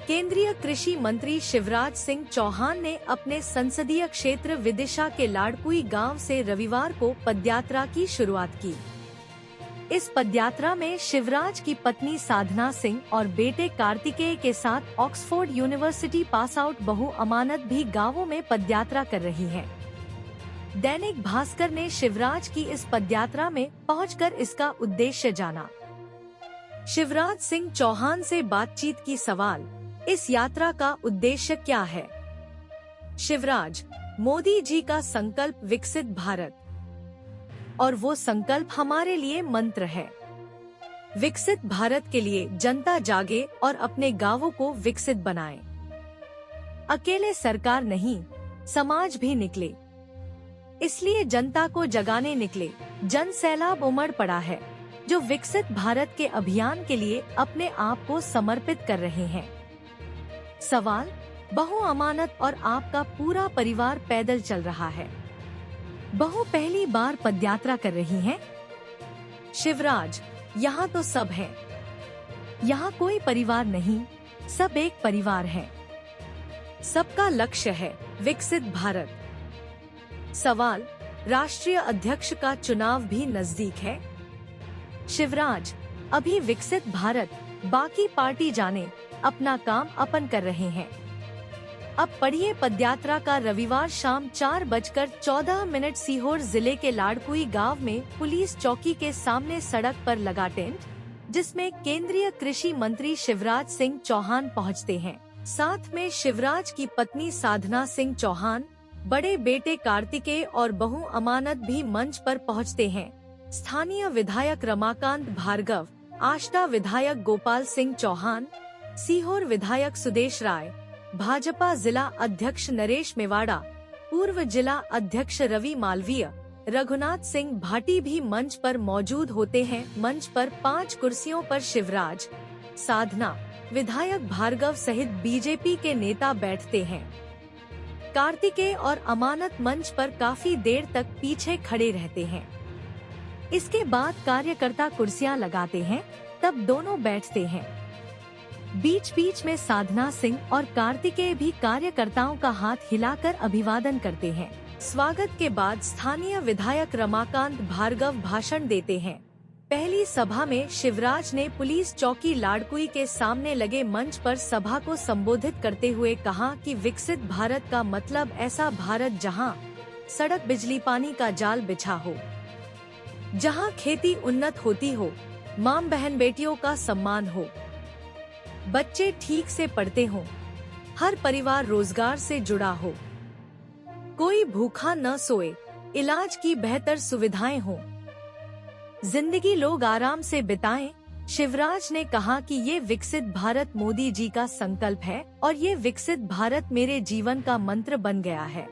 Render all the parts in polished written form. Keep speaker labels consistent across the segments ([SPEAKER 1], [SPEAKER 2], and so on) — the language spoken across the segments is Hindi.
[SPEAKER 1] केंद्रीय कृषि मंत्री शिवराज सिंह चौहान ने अपने संसदीय क्षेत्र विदिशा के लाड़कुई गांव से रविवार को पदयात्रा की शुरुआत की। इस पदयात्रा में शिवराज की पत्नी साधना सिंह और बेटे कार्तिकेय के साथ ऑक्सफोर्ड यूनिवर्सिटी पास आउट बहू अमानत भी गांवों में पदयात्रा कर रही हैं। दैनिक भास्कर ने शिवराज की इस पदयात्रा में पहुंचकर इसका उद्देश्य जाना। शिवराज सिंह चौहान से बातचीत की सवाल, इस यात्रा का उद्देश्य क्या है? शिवराज, मोदी जी का संकल्प विकसित भारत, और वो संकल्प हमारे लिए मंत्र है। विकसित भारत के लिए जनता जागे और अपने गांवों को विकसित बनाए। अकेले सरकार नहीं, समाज भी निकले, इसलिए जनता को जगाने निकले। जन सैलाब उमड़ पड़ा है, जो विकसित भारत के अभियान के लिए अपने आप को समर्पित कर रहे हैं। सवाल, बहू अमानत और आपका पूरा परिवार पैदल चल रहा है। बहू पहली बार पदयात्रा कर रही हैं? शिवराज, यहाँ तो सब है। यहाँ कोई परिवार नहीं, सब एक परिवार है। सबका लक्ष्य है विकसित भारत। सवाल, राष्ट्रीय अध्यक्ष का चुनाव भी नजदीक है। शिवराज, अभी विकसित भारत, बाकी पार्टी जाने, अपना काम अपन कर रहे हैं। अब पढ़िए पदयात्रा का रविवार शाम 4:14 सीहोर जिले के लाड़कुई गांव में पुलिस चौकी के सामने सड़क पर लगा टेंट, जिसमें केंद्रीय कृषि मंत्री शिवराज सिंह चौहान पहुंचते हैं। साथ में शिवराज की पत्नी साधना सिंह चौहान, बड़े बेटे कार्तिकेय और बहू अमानत भी मंच पर पहुंचते हैं। स्थानीय विधायक रमाकांत भार्गव, आष्टा विधायक गोपाल सिंह चौहान, सीहोर विधायक सुदेश राय, भाजपा जिला अध्यक्ष नरेश मेवाड़ा, पूर्व जिला अध्यक्ष रवि मालवीय, रघुनाथ सिंह भाटी भी मंच पर मौजूद होते हैं। मंच पर 5 कुर्सियों पर शिवराज, साधना, विधायक भार्गव सहित बीजेपी के नेता बैठते हैं। कार्तिकेय और अमानत मंच पर काफी देर तक पीछे खड़े रहते हैं। इसके बाद कार्यकर्ता कुर्सियां लगाते हैं, तब दोनों बैठते हैं। बीच बीच में साधना सिंह और कार्तिकेय भी कार्यकर्ताओं का हाथ हिलाकर अभिवादन करते हैं। स्वागत के बाद स्थानीय विधायक रमाकांत भार्गव भाषण देते हैं। पहली सभा में शिवराज ने पुलिस चौकी लाड़कुई के सामने लगे मंच पर सभा को संबोधित करते हुए कहा कि विकसित भारत का मतलब ऐसा भारत जहां सड़क, बिजली, पानी का जाल बिछा हो, जहां खेती उन्नत होती हो, मां बहन बेटियों का सम्मान हो, बच्चे ठीक से पढ़ते हों, हर परिवार रोजगार से जुड़ा हो, कोई भूखा न सोए, इलाज की बेहतर सुविधाएं हों, जिंदगी लोग आराम से बिताएं। शिवराज ने कहा कि ये विकसित भारत मोदी जी का संकल्प है और ये विकसित भारत मेरे जीवन का मंत्र बन गया है।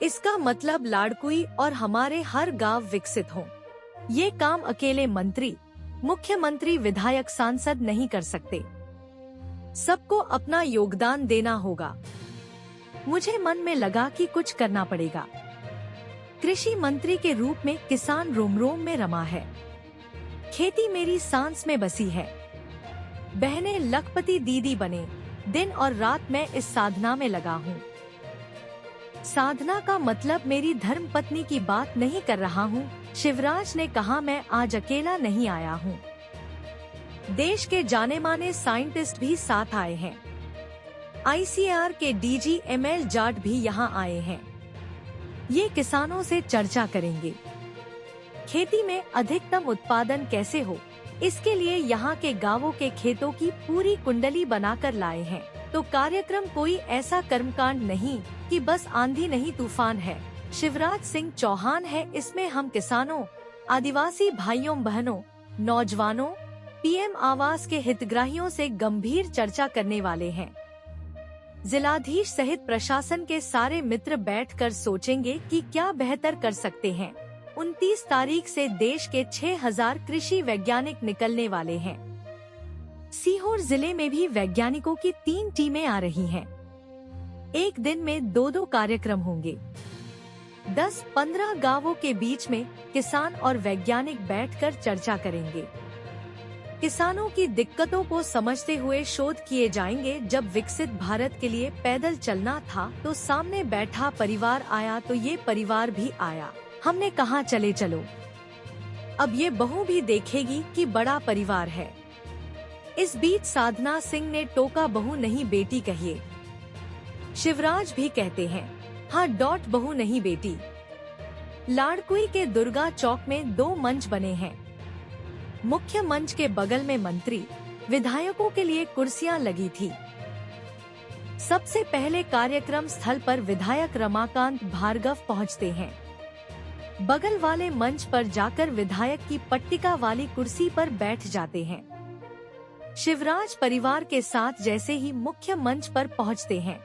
[SPEAKER 1] इसका मतलब लाड़कुई और हमारे हर गांव विकसित हों। ये काम अकेले मंत्री, मुख्यमंत्री, विधायक, सांसद नहीं कर सकते। सबको अपना योगदान देना होगा। मुझे मन में लगा कि कुछ करना पड़ेगा। कृषि मंत्री के रूप में किसान रोम रोम में रमा है। खेती मेरी सांस में बसी है। बहनें लखपति दीदी बने, दिन और रात मैं इस साधना में लगा हूँ। साधना का मतलब मेरी धर्म पत्नी की बात नहीं कर रहा हूँ। शिवराज ने कहा, मैं आज अकेला नहीं आया हूँ। देश के जाने माने साइंटिस्ट भी साथ आए हैं। ICAR के DG ML जाट भी यहाँ आए हैं। ये किसानों से चर्चा करेंगे। खेती में अधिकतम उत्पादन कैसे हो, इसके लिए यहाँ के गांवों के खेतों की पूरी कुंडली बनाकर लाए हैं। तो कार्यक्रम कोई ऐसा कर्मकांड नहीं कि बस आंधी नहीं तूफान है। शिवराज सिंह चौहान है, इसमें हम किसानों, आदिवासी भाइयों बहनों, नौजवानों, PM आवास के हितग्राहियों से गंभीर चर्चा करने वाले हैं। जिलाधीश सहित प्रशासन के सारे मित्र बैठकर सोचेंगे कि क्या बेहतर कर सकते हैं। 29 तारीख से देश के 6000 कृषि वैज्ञानिक निकलने वाले हैं। सीहोर जिले में भी वैज्ञानिकों की 3 टीमें आ रही हैं। एक दिन में 2-2 कार्यक्रम होंगे। 10-15 गांवों के बीच में किसान और वैज्ञानिक बैठकर चर्चा करेंगे। किसानों की दिक्कतों को समझते हुए शोध किए जाएंगे। जब विकसित भारत के लिए पैदल चलना था तो सामने बैठा परिवार आया तो ये परिवार भी आया। हमने कहा चले चलो। अब ये बहू भी देखेगी कि बड़ा परिवार है। इस बीच साधना सिंह ने टोका, बहू नहीं बेटी कहिए। शिवराज भी कहते हैं हाँ बहू नहीं बेटी। लाड़कुई के दुर्गा चौक में 2 मंच बने हैं। मुख्य मंच के बगल में मंत्री विधायकों के लिए कुर्सियां लगी थी। सबसे पहले कार्यक्रम स्थल पर विधायक रमाकांत भार्गव पहुंचते हैं। बगल वाले मंच पर जाकर विधायक की पट्टिका वाली कुर्सी पर बैठ जाते हैं। शिवराज परिवार के साथ जैसे ही मुख्य मंच पर पहुंचते हैं,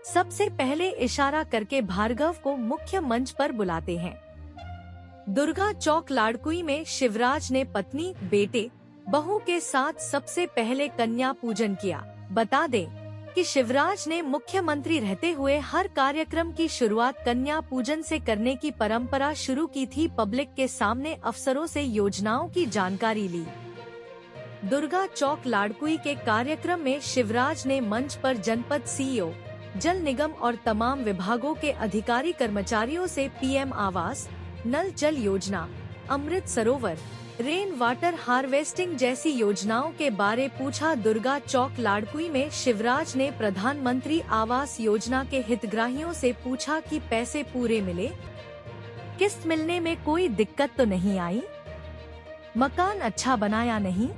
[SPEAKER 1] सबसे पहले इशारा करके भार्गव को मुख्य मंच पर बुलाते हैं। दुर्गा चौक लाड़कुई में शिवराज ने पत्नी, बेटे, बहू के साथ सबसे पहले कन्या पूजन किया। बता दें कि शिवराज ने मुख्यमंत्री रहते हुए हर कार्यक्रम की शुरुआत कन्या पूजन से करने की परंपरा शुरू की थी। पब्लिक के सामने अफसरों से योजनाओं की जानकारी ली। दुर्गा चौक लाड़कुई के कार्यक्रम में शिवराज ने मंच पर जनपद सीईओ, जल निगम और तमाम विभागों के अधिकारी कर्मचारियों से पीएम आवास, नल जल योजना, Amrit Sarovar, rain water harvesting जैसी योजनाओं के बारे पूछा। दुर्गा चौक लाड़कुई में शिवराज ने प्रधानमंत्री आवास योजना के हितग्राहियों से पूछा कि पैसे पूरे मिले, किस्त मिलने में कोई दिक्कत तो नहीं आई, मकान अच्छा बनाया नहीं।